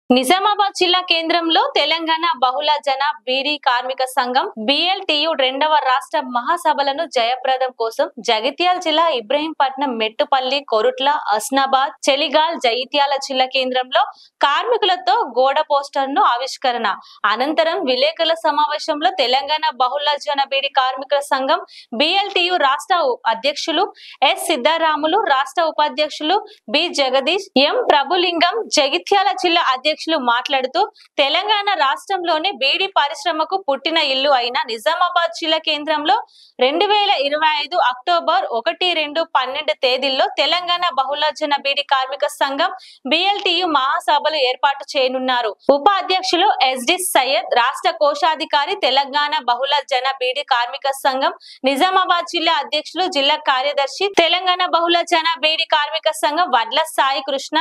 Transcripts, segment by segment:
నిజామాబాద్ జిల్లా కేంద్రంలో తెలంగాణ బహుళ జన బీడీ కార్మిక సంఘం BLTU రెండవ రాష్ట్ర మహాసభలను జయప్రదం కోసం జగిత్యాల జిల్లా ఇబ్రహీంపట్నం, మెట్టుపల్లి, కొరుట్ల, హస్నాబాద్, చెలిగాల్, జగిత్యాల జిల్లా కేంద్రంలో కార్మికులతో గోడ పోస్టర్ను ఆవిష్కరణ అనంతరం విలేకరుల సమావేశంలో తెలంగాణ బహుళ జన బీడీ కార్మికుల సంఘం BLTU రాష్ట్ర అధ్యక్షులు S సిద్ధారాములు, రాష్ట్ర ఉపాధ్యక్షులు B జగదీష్, M ప్రభులింగం, జగిత్యాల జిల్లా అధ్యక్షులు మాట్లాడుతూ తెలంగాణ రాష్ట్రంలోనే బీడీ పరిశ్రమకు పుట్టిన ఇల్లు అయిన నిజామాబాద్ జిల్లా కేంద్రంలో 2025 అక్టోబర్ 1, 2, 12 తేదీల్లో తెలంగాణ బహుళజన బీడీ కార్మిక సంఘం BLTU మహాసభలు ఏర్పాటు చేయనున్నారు. ఉపాధ్యక్షులు SD సయ్యద్, రాష్ట్ర కోశాధికారి తెలంగాణ బహుళ జన బీడీ కార్మిక సంఘం నిజామాబాద్ జిల్లా అధ్యక్షులు, జిల్లా కార్యదర్శి తెలంగాణ బహుళ జన బీడీ కార్మిక సంఘం వడ్ల సాయి కృష్ణ,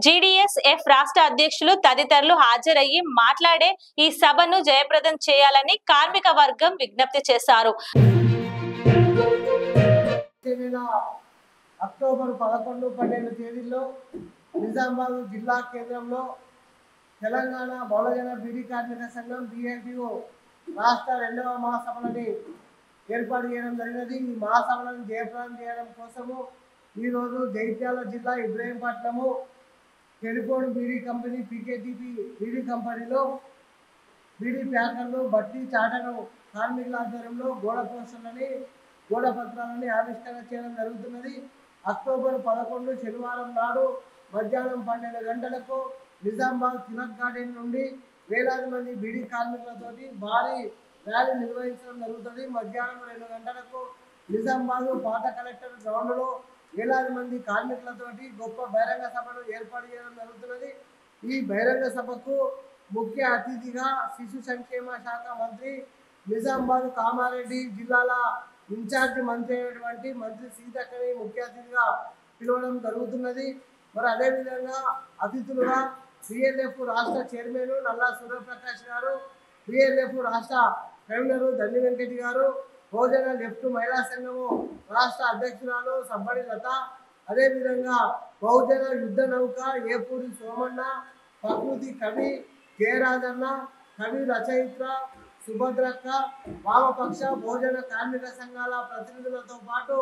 GDSF రాష్ట్ర అధ్యక్షులు తదితరులు హాజరయ్యి మాట్లాడే ఈ సభను జయప్రదం చేయాలని కార్మిక వర్గం విజ్ఞప్తి చేశారు. అక్టోబర్ 11, 12 తేదీల్లో నిజామాబాద్ జిల్లా కేంద్రంలో తెలంగాణ బహుళజన బీడీ కార్మిక సంఘం BLTU రాష్ట్ర రెండవ మహాసభలని ఏర్పాటు చేయడం జరిగినది. ఈ మహాసభలను జయప్రదం చేయడం కోసము ఈరోజు జగిత్యాల జిల్లా Ibrahimpatnam telephone beedi company PKTP beedi కంపెనీలో బీడీ ప్యాకర్లు, బట్టి చాటను కార్మికుల ఆధ్వర్యంలో గోడ పోస్టర్లని, గోడ పత్రాలని ఆవిష్కరణ చేయడం జరుగుతున్నది. అక్టోబర్ 11 శనివారం నాడు మధ్యాహ్నం 12 గంటలకు నిజామాబాద్ తిలక్ గార్డెన్ నుండి వేలాది మంది బీడీ కార్మికులతోటి భారీ ర్యాలీ నిర్వహించడం జరుగుతుంది. మధ్యాహ్నం 2 గంటలకు నిజామాబాద్ పాత కలెక్టర్ గ్రౌండ్లో వేలాది మంది కార్మికులతోటి గొప్ప బహిరంగ సభను ఏర్పాటు చేయడం జరుగుతున్నది. ఈ బహిరంగ సభకు ముఖ్య అతిథిగా శిశు సంక్షేమ శాఖ మంత్రి, నిజామాబాద్ కామారెడ్డి జిల్లాల ఇన్ఛార్జి మంత్రి అయినటువంటి మంత్రి సీతక్కని ముఖ్య అతిథిగా పిలవడం జరుగుతున్నది. మరి అదేవిధంగా అతిథులుగా BLF రాష్ట్ర చైర్మన్ నల్లా సూర్యప్రకాష్ గారు, BLF రాష్ట్ర కన్వీనర్ దండి వెంకటి గారు, బహుజన లెఫ్ట్ మహిళా సంఘము రాష్ట్ర అధ్యక్షురాలు సబ్బడి లత, అదేవిధంగా బహుజన యుద్ధ నౌక ఏపూరి సోమన్న, ప్రకృతి కవి జయరాజన్న, కవి రచయిత్ర సుభద్రక్క, వామపక్ష బహుజన కార్మిక సంఘాల ప్రతినిధులతో పాటు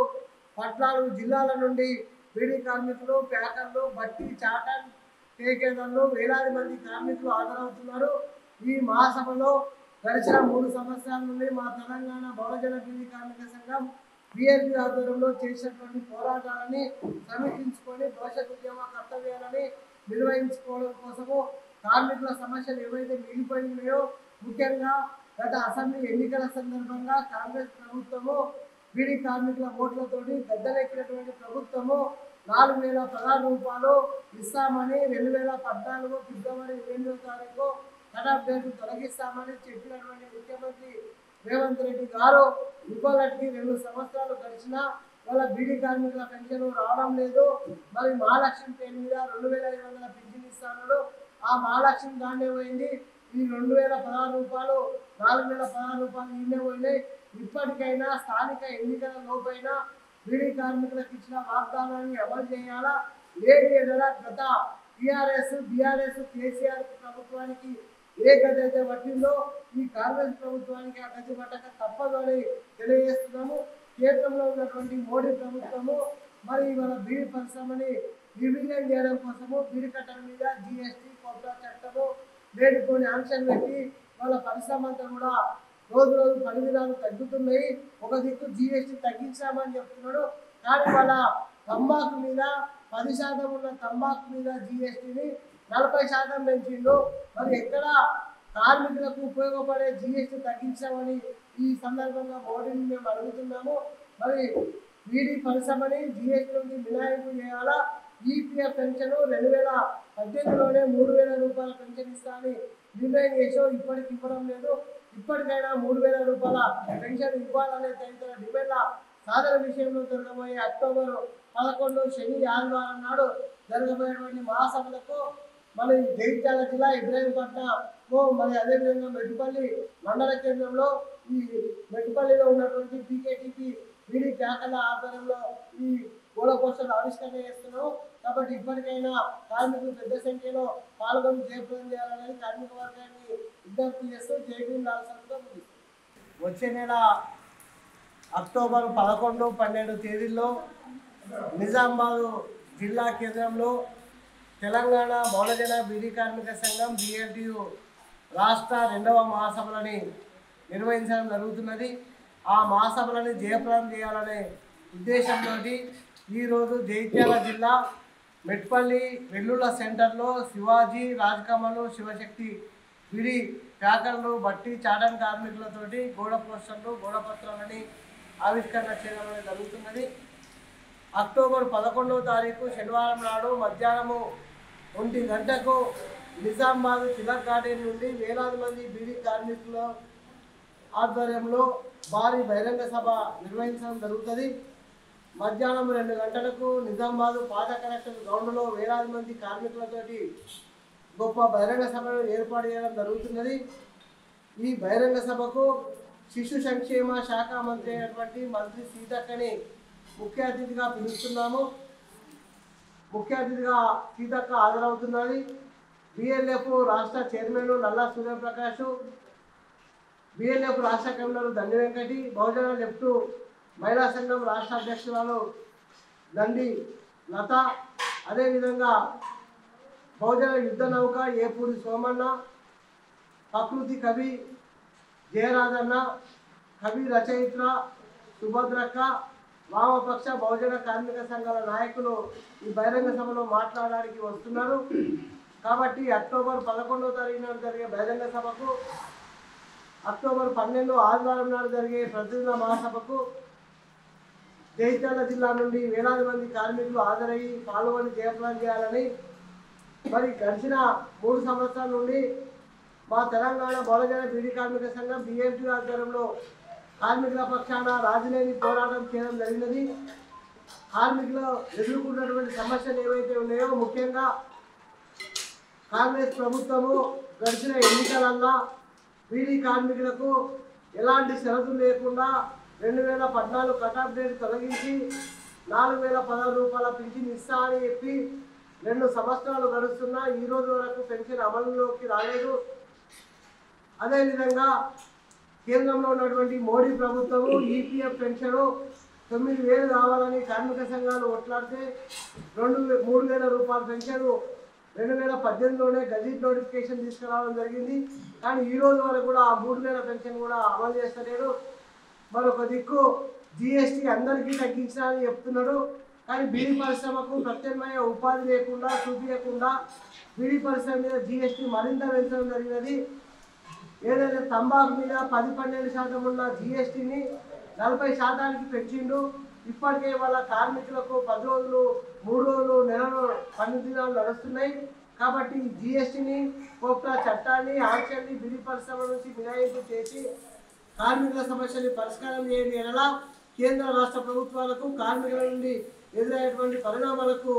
14 జిల్లాల నుండి బీడీ కార్మికులు, ప్యాకర్లు, బట్టి చాటన్ టేకేదర్లు వేలాది మంది కార్మికులు హాజరవుతున్నారు. ఈ మహాసభలో గడిచిన 3 సంవత్సరాల నుండి మా తెలంగాణ బహుళజన బీడీ కార్మిక సంఘం BLTU ఆధ్వర్యంలో చేసినటువంటి పోరాటాలని సమీక్షించుకొని భవిష్యత్ ఉద్యమ కర్తవ్యాలని నిర్వహించుకోవడం కోసము కార్మికుల సమస్యలు ఏవైతే మిగిలిపోయినాయో, ముఖ్యంగా గత అసెంబ్లీ ఎన్నికల సందర్భంగా కాంగ్రెస్ ప్రభుత్వము బీడీ కార్మికుల ఓట్లతోటి గద్దెనెక్కినటువంటి ప్రభుత్వము 4,016 రూపాయలు ఇస్తామని 2014 ఫిబ్రవరి 28వ తారీఖు కటాఫ్ డేట్ తొలగిస్తామని చెప్పినటువంటి ముఖ్యమంత్రి రేవంత్ రెడ్డి గారు ఇప్పటికి 2 సంవత్సరాలు గడిచినా వాళ్ళ బీడీ కార్మికుల పెన్షన్ రావడం లేదు. మరి మహాలక్ష్మి పేరు మీద 2,500 పెన్షన్ ఇస్తాను. ఆ మహాలక్ష్మి దాన్నే పోయింది. ఈ 2,016 రూపాయలు 4,016 రూపాయలు ఇన్నే పోయినాయి. ఇప్పటికైనా స్థానిక ఎన్నికల లోపైనా బీడీ కార్మికులకు ఇచ్చిన వాగ్దానాన్ని అమలు చేయాలా, లేని ఎడల గత TRS, BRS, KCR ప్రభుత్వానికి ఏ గది అయితే పట్టిందో ఈ కాంగ్రెస్ ప్రభుత్వానికి ఆ గది పట్టక తప్పదు అని తెలియజేస్తున్నాము. కేంద్రంలో ఉన్నటువంటి మోడీ ప్రభుత్వము మరి ఇవాళ బీడీ పరిశ్రమని నిర్వీర్యం చేయడం కోసము బీడీ కట్టల మీద GST కొత్త చట్టము లేనిపోని ఆంక్షలు పెట్టి వాళ్ళ పరిశ్రమ అంతా కూడా రోజు రోజు పని దినాలు తగ్గుతున్నాయి. ఒక దిక్కు GST తగ్గించామని చెప్తున్నాడు, కానీ వాళ్ళ తంబాకు మీద 10% ఉన్న తంబాకు మీద GSTని 40% పెంచిండు. మరి ఎక్కడ కార్మికులకు ఉపయోగపడే GST తగ్గించామని ఈ సందర్భంగా మోడీని మేము అడుగుతున్నాము. మరి బీడీ పరిశ్రమని GST నుండి మినహాయింపు చేయాలా. EPF పెన్షన్ 2018లోనే 3,000 రూపాయల పెన్షన్ ఇస్తామని నిర్ణయం చేసాం, ఇప్పటికి ఇవ్వడం లేదు. ఇప్పటికైనా 3,000 రూపాయల పెన్షన్ ఇవ్వాలనే తదితర డిమాండ్ల సాధన విషయంలో జరగబోయే అక్టోబర్ 11 శని ఆదివారం నాడు జరగబోయేటువంటి మహాసభలకు మరి జగిత్యాల జిల్లా ఇబ్రహీంపట్నంలో, మరి అదేవిధంగా మెట్టుపల్లి మండల కేంద్రంలో ఈ మెట్టుపల్లిలో ఉన్నటువంటి PKTP బీడీ ప్యాకర్ల ఆధ్వర్యంలో ఈ గోడ పోస్టర్లు ఆవిష్కరణ చేస్తున్నాము. కాబట్టి ఇప్పటికైనా కార్మికులు పెద్ద సంఖ్యలో పాల్గొని జయప్రదం చేయాలని కార్మిక వర్గాన్ని విజ్ఞప్తి చేస్తూ జైభీం లాల్సన్తో ముగిస్తుంది. వచ్చే నెల అక్టోబర్ 11, 12 తేదీల్లో నిజామాబాద్ జిల్లా కేంద్రంలో తెలంగాణ బహుళజన బీడీ కార్మిక సంఘం BLTU రాష్ట్ర 2వ మహాసభలని నిర్వహించడం జరుగుతున్నది. ఆ మహాసభలని జయప్రదం చేయాలనే ఉద్దేశంతో ఈరోజు జగిత్యాల జిల్లా మెట్పల్లి వెల్లుల సెంటర్లో శివాజీ, రాజకమల్, శివశక్తి బీడీ ప్యాకర్లు, బట్టి చాటన్ కార్మికులతోటి గోడ పోస్టర్లు, గోడ పత్రాలని ఆవిష్కరణ చేయడం జరుగుతున్నది. అక్టోబర్ 11వ తారీఖు శనివారం నాడు మధ్యాహ్నము 1 గంటకు నిజామాబాద్ తిలక్ గార్డెన్ నుండి వేలాది మంది బీడీ కార్మికుల ఆధ్వర్యంలో భారీ బహిరంగ సభ నిర్వహించడం జరుగుతుంది. మధ్యాహ్నం 2 గంటలకు నిజామాబాద్ పాత కలెక్టర్ గ్రౌండ్లో వేలాది మంది కార్మికులతోటి గొప్ప బహిరంగ సభను ఏర్పాటు చేయడం జరుగుతున్నది. ఈ బహిరంగ సభకు శిశు సంక్షేమ శాఖ మంత్రి అయినటువంటి మంత్రి సీతక్కని ముఖ్య అతిథిగా పిలుస్తున్నాము. ముఖ్య అతిథిగా సీతక్క హాజరవుతున్నది. BLF రాష్ట్ర చైర్మన్ నల్లా సూర్యప్రకాష్, BLF రాష్ట్ర కన్వీనర్ దండి వెంకటి, బహుజన లెఫ్ట్ మహిళా సంఘం రాష్ట్ర అధ్యక్షురాలు దండి లత, అదేవిధంగా బహుజన యుద్ధ నౌక ఏపూరి సోమన్న, ప్రకృతి కవి జయరాజన్న, కవి రచయిత్ర సుభద్రక్క, వామపక్ష బహుజన కార్మిక సంఘాల నాయకులు ఈ బహిరంగ సభలో మాట్లాడడానికి వస్తున్నారు. కాబట్టి అక్టోబర్ 11వ తారీఖు నాడు జరిగే బహిరంగ సభకు, అక్టోబర్ 12 ఆదివారం నాడు జరిగే ప్రతినిధుల మహాసభకు జగిత్యాల జిల్లా నుండి వేలాది మంది కార్మికులు హాజరయ్యి పాల్గొని జయప్రదం చేయాలని, మరి గడిచిన 3 సంవత్సరాల నుండి మా తెలంగాణ బహుళజన బీడీ కార్మిక సంఘం BLTU ఆధ్వర్యంలో కార్మికుల పక్షాన రాజీలేని పోరాటం చేయడం జరిగినది. కార్మికులు ఎదుర్కొన్నటువంటి సమస్యలు ఏవైతే ఉన్నాయో, ముఖ్యంగా కాంగ్రెస్ ప్రభుత్వము గడిచిన ఎన్నికలల్లో బీడీ కార్మికులకు ఎలాంటి షరతులు లేకుండా 2014 కటాఫ్ డేట్ తొలగించి 4016 రూపాయల పింఛన్ ఇస్తా అని చెప్పి 2 సంవత్సరాలు గడుస్తున్నా ఈ రోజు వరకు పెన్షన్ అమలులోకి రాలేదు. అదేవిధంగా కేంద్రంలో ఉన్నటువంటి మోడీ ప్రభుత్వము EPF పెన్షన్ 9000 కావాలని కార్మిక సంఘాలు కొట్లాడితే 3000 రూపాయల పెన్షన్ 2018లోనే గజెట్ నోటిఫికేషన్ తీసుకురావడం జరిగింది. కానీ ఈ రోజు వరకు కూడా ఆ 3000 పెన్షన్ కూడా అమలు చేస్తలేరు. మరొక దిక్కు GST అందరికీ తగ్గించాలని చెప్తున్నాడు. కానీ బీడీ పరిశ్రమకు ప్రత్యామ్నాయ ఉపాధి లేకుండా చూపించకుండా బీడీ పరిశ్రమ మీద GST మరింత పెంచడం జరిగినది. ఏదైతే తంబాకు మీద 10-12% ఉన్న GSTని 40% పెంచిండు. ఇప్పటికే వాళ్ళ కార్మికులకు 10 రోజులు, 3 రోజులు, నెలలో 12 దినాలు నడుస్తున్నాయి. కాబట్టి GSTని, కోప్టా చట్టాన్ని, ఆంక్షల్ని బీడీ పరిశ్రమ నుంచి మినహాయింపు చేసి కార్మికుల సమస్యని పరిష్కారం చేయని ఎడలా కేంద్ర రాష్ట్ర ప్రభుత్వాలకు కార్మికుల నుండి ఎదురయ్యేటువంటి పరిణామాలకు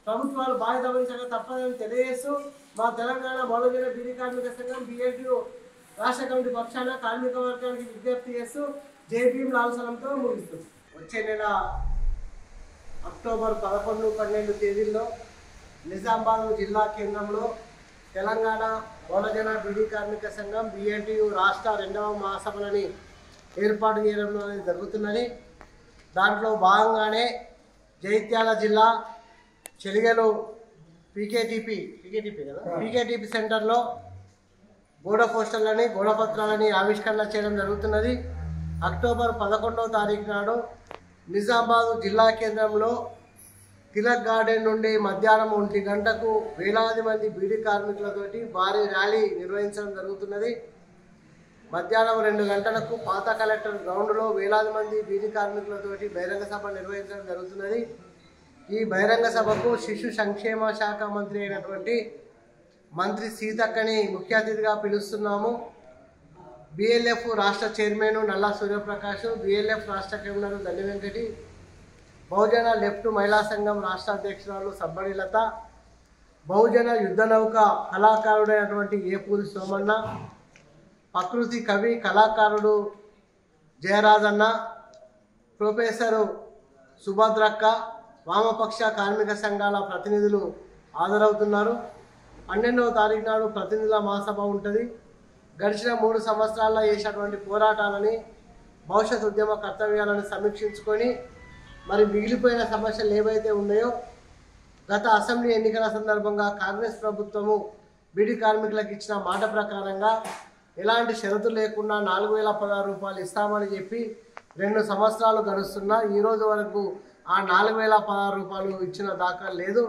ప్రభుత్వాలు బాధ్యత వహించక తప్పదని తెలియజేస్తూ మా తెలంగాణ బహుళజన బీడీ కార్మిక సంఘం BLTU రాష్ట్ర కమిటీ పక్షాన కార్మిక వర్గానికి విజ్ఞప్తి చేస్తూ జైభీం లాల్సనంతో ముగిస్తుంది. వచ్చే నెల అక్టోబర్ 11, 12 తేదీల్లో నిజామాబాద్ జిల్లా కేంద్రంలో తెలంగాణ బహుళజన బీడీ కార్మిక సంఘం BLTU రాష్ట్ర 2వ మహాసభలని ఏర్పాటు చేయడం అనేది జరుగుతున్నది. దాంట్లో భాగంగానే జగిత్యాల జిల్లా చెలిగలు PKTP సెంటర్లో గోడ పోస్టర్లని, గోడ పత్రాలని ఆవిష్కరణ చేయడం జరుగుతున్నది. అక్టోబర్ 11వ తారీఖు నాడు నిజామాబాద్ జిల్లా కేంద్రంలో తిలక్ గార్డెన్ నుండి మధ్యాహ్నం 1 గంటకు వేలాది మంది బీడీ కార్మికులతోటి భారీ ర్యాలీ నిర్వహించడం జరుగుతున్నది. మధ్యాహ్నం 2 గంటలకు పాత కలెక్టర్ గ్రౌండ్లో వేలాది మంది బీడీ కార్మికులతోటి బహిరంగ సభ నిర్వహించడం జరుగుతున్నది. ఈ బహిరంగ సభకు శిశు సంక్షేమ శాఖ మంత్రి అయినటువంటి మంత్రి సీతక్కని ముఖ్య అతిథిగా పిలుస్తున్నాము. BLF రాష్ట్ర చైర్మన్ నల్లా సూర్యప్రకాష్, BLF రాష్ట్ర కన్వీనర్ దండి వెంకటి, బహుజన లెఫ్ట్ మహిళా సంఘం రాష్ట్ర అధ్యక్షురాలు సబ్బడి లత, బహుజన యుద్ధ నౌక కళాకారుడైనటువంటి ఏపూరి సోమన్న, ప్రకృతి కవి కళాకారుడు జయరాజన్న, ప్రొఫెసరు సుభద్రక్క, వామపక్ష కార్మిక సంఘాల ప్రతినిధులు హాజరవుతున్నారు. 12వ తారీఖు నాడు ప్రతినిధుల మహాసభ ఉంటుంది. గడిచిన 3 సంవత్సరాల్లో చేసినటువంటి పోరాటాలని, భవిష్యత్ ఉద్యమ కర్తవ్యాలను సమీక్షించుకొని మరి మిగిలిపోయిన సమస్యలు ఏవైతే ఉన్నాయో గత అసెంబ్లీ ఎన్నికల సందర్భంగా కాంగ్రెస్ ప్రభుత్వము బీడీ కార్మికులకు ఇచ్చిన మాట ప్రకారంగా ఎలాంటి షరతులు లేకుండా 4016 రూపాయలు ఇస్తామని చెప్పి 2 సంవత్సరాలు గడుస్తున్నా ఈ రోజు వరకు ఆ 4016 రూపాయలు ఇచ్చిన దాఖలు లేదు.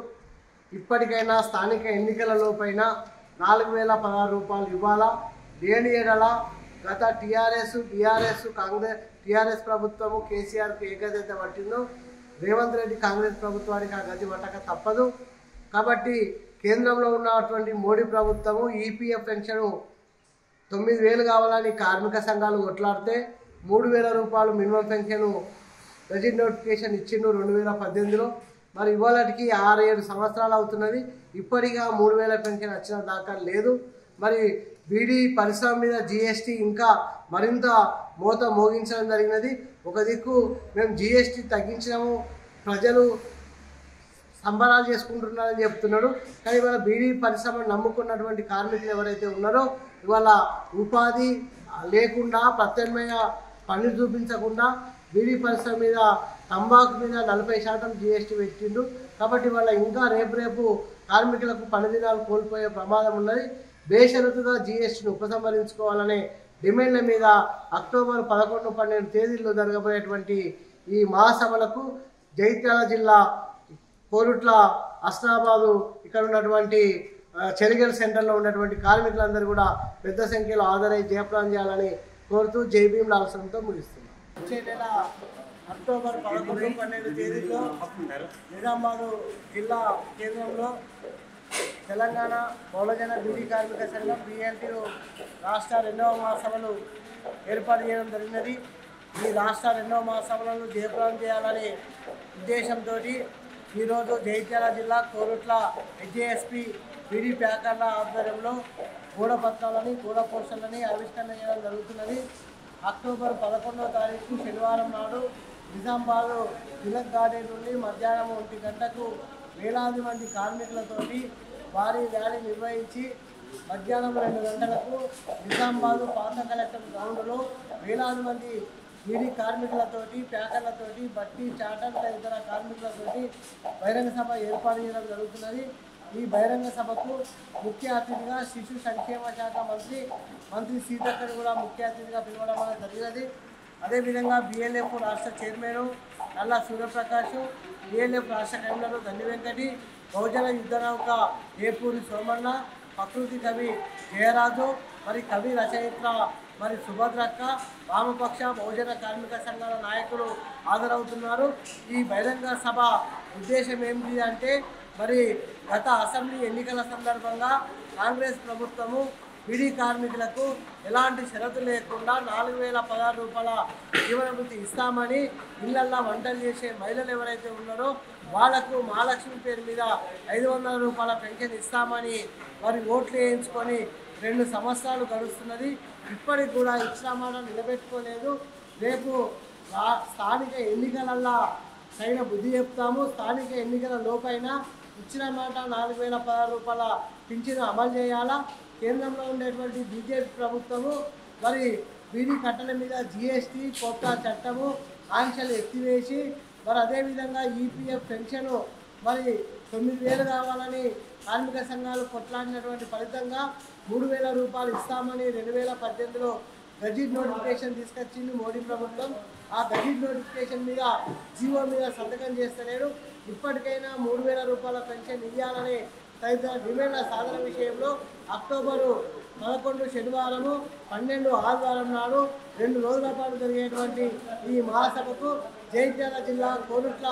ఇప్పటికైనా స్థానిక ఎన్నికలలోపైన 4016 రూపాయలు ఇవ్వాలా. లేని ఎడల గత టీఆర్ఎస్ టీఆర్ఎస్ ప్రభుత్వము కేసీఆర్కు ఏ గతి అయితే పట్టిందో రేవంత్ రెడ్డి కాంగ్రెస్ ప్రభుత్వానికి ఆ గతి పట్టక తప్పదు. కాబట్టి కేంద్రంలో ఉన్నటువంటి మోడీ ప్రభుత్వము ఈపీఎఫ్ పెన్షన్ 9000 కావాలని కార్మిక సంఘాలు కొట్లాడితే 3000 రూపాయలు మినిమం పెన్షన్ గెజిట్ నోటిఫికేషన్ ఇచ్చిండు 2018లో. మరి ఇవాళకి 6-7 సంవత్సరాలు అవుతున్నది. ఇప్పటిగా 3000 పెన్షన్ వచ్చిన దాఖలు లేదు. మరి బీడీ పరిశ్రమ మీద జీఎస్టీ ఇంకా మరింత మోత మోగించడం జరిగినది. ఒక దిక్కు మేము జీఎస్టీ తగ్గించినాము, ప్రజలు సంబరాలు చేసుకుంటున్నారని చెప్తున్నాడు. కానీ ఇవాళ బీడీ పరిశ్రమను నమ్ముకున్నటువంటి కార్మికులు ఎవరైతే ఉన్నారో ఇవాళ ఉపాధి లేకుండా ప్రత్యామ్నాయ పనులు చూపించకుండా బీడీ పరిశ్రమ మీద తంబాకు మీద 40% జీఎస్టీ పెట్టిండు. కాబట్టి ఇవాళ ఇంకా రేపు కార్మికులకు పని దినాలు కోల్పోయే ప్రమాదం ఉన్నది. బేషరతుగా జీఎస్టీని ఉపసంహరించుకోవాలనే డిమాండ్ల మీద అక్టోబర్ 11, 12 తేదీల్లో జరగబోయేటువంటి ఈ మహాసభలకు జగిత్యాల జిల్లా కోరుట్ల, అస్నాబాదు ఇక్కడ ఉన్నటువంటి చెరిగల్ సెంటర్లో ఉన్నటువంటి కార్మికులందరూ కూడా పెద్ద సంఖ్యలో హాజరై జయప్రదం చేయాలని కోరుతూ జై భీమ్ ఆలోచనతో ముగిస్తున్నాం. వచ్చే నెల అక్టోబర్ 11, 12 తేదీల్లో నిజామాబాదు జిల్లా కేంద్రంలో తెలంగాణ బహుళజన బీడీ కార్మిక సంఘం BLTU రాష్ట్ర 2వ మహాసభలు ఏర్పాటు చేయడం జరిగినది. ఈ రాష్ట్ర 2వ మహాసభలను జయప్రదం చేయాలనే ఉద్దేశంతో ఈరోజు జగిత్యాల జిల్లా కోరుట్ల HJSP బీడీ ప్యాకర్ల ఆధ్వర్యంలో గూఢపత్రాలని గూఢ పోస్టర్లని ఆవిష్కరణ చేయడం జరుగుతున్నది. అక్టోబర్ 11వ తారీఖు శనివారం నాడు నిజామాబాదు తిలక్ గార్డెన్ నుండి మధ్యాహ్నం 1 గంటకు వేలాది మంది కార్మికులతోటి భారీ ర్యాలీ నిర్వహించి మధ్యాహ్నం 2 గంటలకు నిజామాబాదు పాత కలెక్టర్ గ్రౌండ్లో వేలాది మంది బీడీ కార్మికులతోటి, ప్యాకర్లతోటి, బట్టి, చాటర్ తదితర కార్మికులతోటి బహిరంగ సభ ఏర్పాటు చేయడం జరుగుతున్నది. ఈ బహిరంగ సభకు ముఖ్య అతిథిగా శిశు సంక్షేమ శాఖ మంత్రి సీతక్కని కూడా ముఖ్య అతిథిగా పిలవడం అనేది జరిగినది. అదేవిధంగా BLF రాష్ట్ర చైర్మన్ నల్ల సూర్యప్రకాష్, BLF రాష్ట్ర కన్వీనర్ దండి వెంకటి, బహుజన యుద్ధ నౌక ఏపూరి సోమన్న, ప్రకృతి కవి జయరాజు, మరి కవి రచయిత్ర మరి సుభద్రక్క, వామపక్ష బహుజన కార్మిక సంఘాల నాయకులు హాజరవుతున్నారు. ఈ బహిరంగ సభ ఉద్దేశం ఏమిటి అంటే మరి గత అసెంబ్లీ ఎన్నికల సందర్భంగా కాంగ్రెస్ ప్రభుత్వము బీడీ కార్మికులకు ఎలాంటి షరతులు లేకుండా 4016 రూపాయల జీవనభృతి ఇస్తామని ఇళ్లల్లో వంటలు చేసే మహిళలు ఎవరైతే ఉన్నారో వాళ్లకు మహాలక్ష్మి పేరు మీద 500 రూపాయల పెన్షన్ ఇస్తామని వారి ఓట్లు వేయించుకొని 2 సంవత్సరాలు గడుస్తున్నది. ఇప్పటికి కూడా ఇచ్చిన మాట నిలబెట్టుకోలేదు. రేపు స్థానిక ఎన్నికలల్లో సరైన బుద్ధి చెప్తాము. స్థానిక ఎన్నికల లోపైన ఇచ్చిన మాట 4016 రూపాయల పింఛను అమలు చేయాలా. కేంద్రంలో ఉండేటువంటి బీజేపీ ప్రభుత్వము మరి బీడీ కట్టల మీద జీఎస్టీ కొత్త చట్టము ఆంక్షలు ఎత్తివేసి మరి అదేవిధంగా ఈపీఎఫ్ పెన్షను మరి 9000 కావాలని కార్మిక సంఘాలు కొట్లాడినటువంటి ఫలితంగా 3000 రూపాయలు ఇస్తామని 2018లో గెజిట్ నోటిఫికేషన్ తీసుకొచ్చింది మోడీ ప్రభుత్వం. ఆ గెజిట్ నోటిఫికేషన్ మీద జీవో మీద సంతకం చేస్తలేడు. ఇప్పటికైనా 3000 రూపాయల పెన్షన్ ఇవ్వాలని తదితర డిమాండ్ల సాధన విషయంలో అక్టోబరు 11 శనివారము, 12 ఆదివారం నాడు 2 రోజుల పాటు జరిగేటువంటి ఈ మహాసభకు జగిత్యాల జిల్లా కోరుట్ల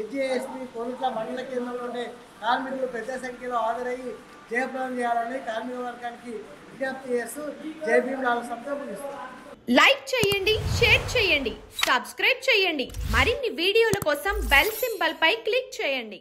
HJSP కోరుట్ల మండల కేంద్రంలో ఉండే కార్మికులు పెద్ద సంఖ్యలో హాజరయ్యి జయప్రదం చేయాలని కార్మిక వర్గానికి విజ్ఞప్తి చేస్తూ జై భీమ్ ఆలోచనతో ముగిస్తారు. లైక్ చేయండి, షేర్ చేయండి, సబ్స్క్రైబ్ చేయండి. మరిన్ని వీడియోల కోసం బెల్ సింబల్ పై క్లిక్ చేయండి.